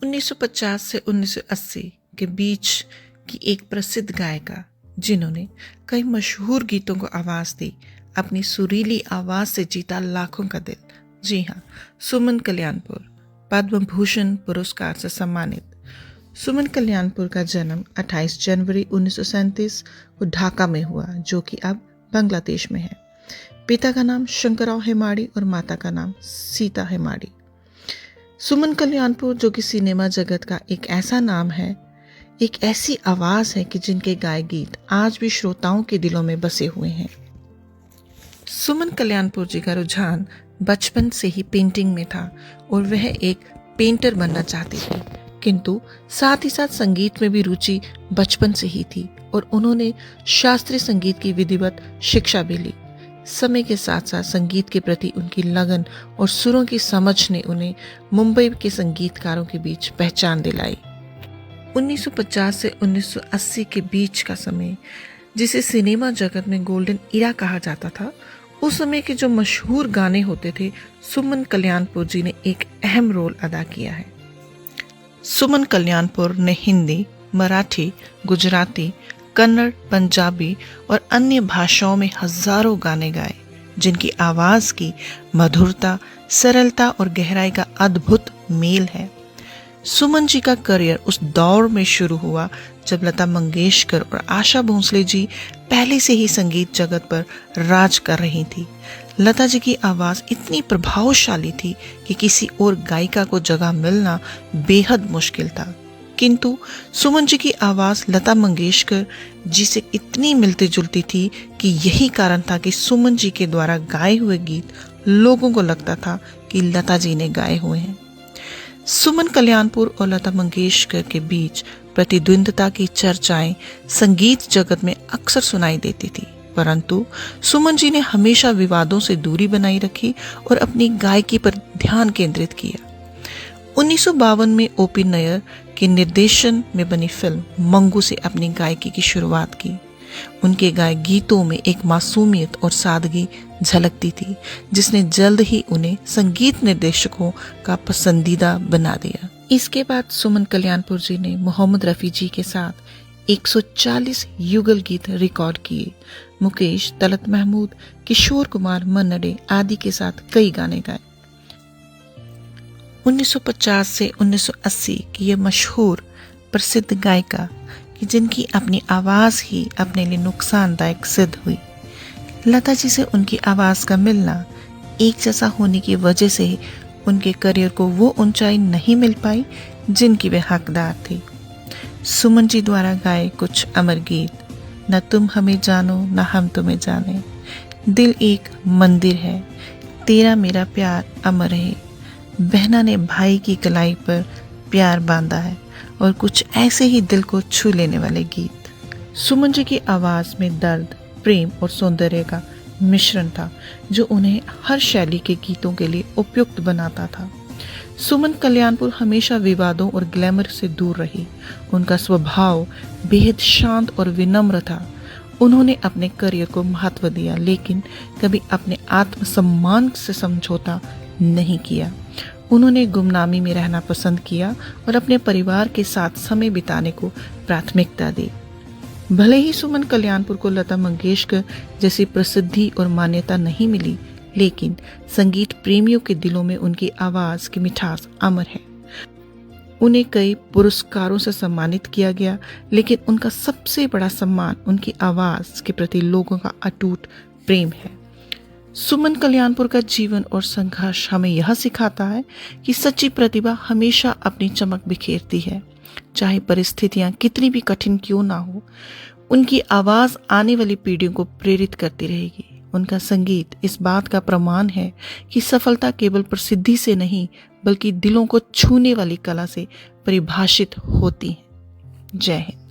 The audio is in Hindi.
1950 से 1980 के बीच की एक प्रसिद्ध गायिका जिन्होंने कई मशहूर गीतों को आवाज़ दी, अपनी सुरीली आवाज़ से जीता लाखों का दिल। जी हाँ, सुमन कल्याणपुर पद्म भूषण पुरस्कार से सम्मानित। सुमन कल्याणपुर का जन्म 28 जनवरी 1937 को ढाका में हुआ, जो कि अब बांग्लादेश में है। पिता का नाम शंकरराव हेमाड़ी और माता का नाम सीता हेमाड़ी। सुमन कल्याणपुर, जो कि सिनेमा जगत का एक ऐसा नाम है, एक ऐसी आवाज है कि जिनके गाए गीत आज भी श्रोताओं के दिलों में बसे हुए हैं। सुमन कल्याणपुर जी का रुझान बचपन से ही पेंटिंग में था और वह एक पेंटर बनना चाहती थी, किंतु साथ ही साथ संगीत में भी रुचि बचपन से ही थी और उन्होंने शास्त्रीय संगीत की विधिवत शिक्षा भी ली। समय के साथ साथ संगीत के प्रति उनकी लगन और सुरों की समझ ने उन्हें मुंबई के संगीतकारों के बीच पहचान दिलाई। 1950 से 1980 के बीच का समय, जिसे सिनेमा जगत में गोल्डन इरा कहा जाता था, उस समय के जो मशहूर गाने होते थे, सुमन कल्याणपुर जी ने एक अहम रोल अदा किया है। सुमन कल्याणपुर ने हिंदी, मराठी, गुजराती, कन्नड़, पंजाबी और अन्य भाषाओं में हजारों गाने गाए, जिनकी आवाज की मधुरता, सरलता और गहराई का अद्भुत मेल है। सुमन जी का करियर उस दौर में शुरू हुआ जब लता मंगेशकर और आशा भोसले जी पहले से ही संगीत जगत पर राज कर रही थी। लता जी की आवाज इतनी प्रभावशाली थी कि किसी और गायिका को जगह मिलना बेहद मुश्किल था, किंतु सुमन जी की आवाज लता मंगेशकर जी से इतनी मिलती जुलती थी कि यही कारण था कि सुमन जी के द्वारा गाए हुए गीत लोगों को लगता था कि लता जी ने गाए हुए हैं। सुमन कल्याणपुर और लता मंगेशकर के बीच प्रतिद्वंद्विता की चर्चाएं संगीत जगत में अक्सर सुनाई देती थी, परंतु सुमन जी ने हमेशा विवादों से दूरी बनाई रखी और अपनी गायकी पर ध्यान केंद्रित किया। 1952 में ओपी नैयर के निर्देशन में बनी फिल्म मंगू से अपनी गायकी की शुरुआत की। उनके गाए गीतों में एक मासूमियत और सादगी झलकती थी, जिसने जल्द ही उन्हें संगीत निर्देशकों का पसंदीदा बना दिया। इसके बाद सुमन कल्याणपुर जी ने मोहम्मद रफी जी के साथ 140 युगल गीत रिकॉर्ड किए। मुकेश, तलत महमूद, किशोर कुमार, मन्ना आदि के साथ कई गाने गाए। 1950 से 1980 की यह मशहूर प्रसिद्ध गायिका कि जिनकी अपनी आवाज ही अपने लिए नुकसानदायक सिद्ध हुई। लता जी से उनकी आवाज का मिलना एक जैसा होने की वजह से उनके करियर को वो ऊंचाई नहीं मिल पाई जिनकी वे हकदार थी। सुमन जी द्वारा गाए कुछ अमर गीत, न तुम हमें जानो न हम तुम्हें जाने, दिल एक मंदिर है, तेरा मेरा प्यार अमर है, बहना ने भाई की कलाई पर प्यार बांधा है और कुछ ऐसे ही दिल को छू लेने वाले गीत। सुमन जी की आवाज में दर्द, प्रेम और सौंदर्य का मिश्रण था, जो उन्हें हर शैली के गीतों के लिए उपयुक्त बनाता था। सुमन कल्याणपुर हमेशा विवादों और ग्लैमर से दूर रही। उनका स्वभाव बेहद शांत और विनम्र था। उन्होंने अपने करियर को महत्व दिया, लेकिन कभी अपने आत्मसम्मान से समझौता नहीं किया। उन्होंने गुमनामी में रहना पसंद किया और अपने परिवार के साथ समय बिताने को प्राथमिकता दी। भले ही सुमन कल्याणपुर को लता मंगेशकर जैसी प्रसिद्धि और मान्यता नहीं मिली, लेकिन संगीत प्रेमियों के दिलों में उनकी आवाज की मिठास अमर है। उन्हें कई पुरस्कारों से सम्मानित किया गया, लेकिन उनका सबसे बड़ा सम्मान उनकी आवाज के प्रति लोगों का अटूट प्रेम है। सुमन कल्याणपुर का जीवन और संघर्ष हमें यह सिखाता है कि सच्ची प्रतिभा हमेशा अपनी चमक बिखेरती है, चाहे परिस्थितियां कितनी भी कठिन क्यों ना हो। उनकी आवाज आने वाली पीढ़ियों को प्रेरित करती रहेगी। उनका संगीत इस बात का प्रमाण है कि सफलता केवल प्रसिद्धि से नहीं, बल्कि दिलों को छूने वाली कला से परिभाषित होती है। जय हिंद।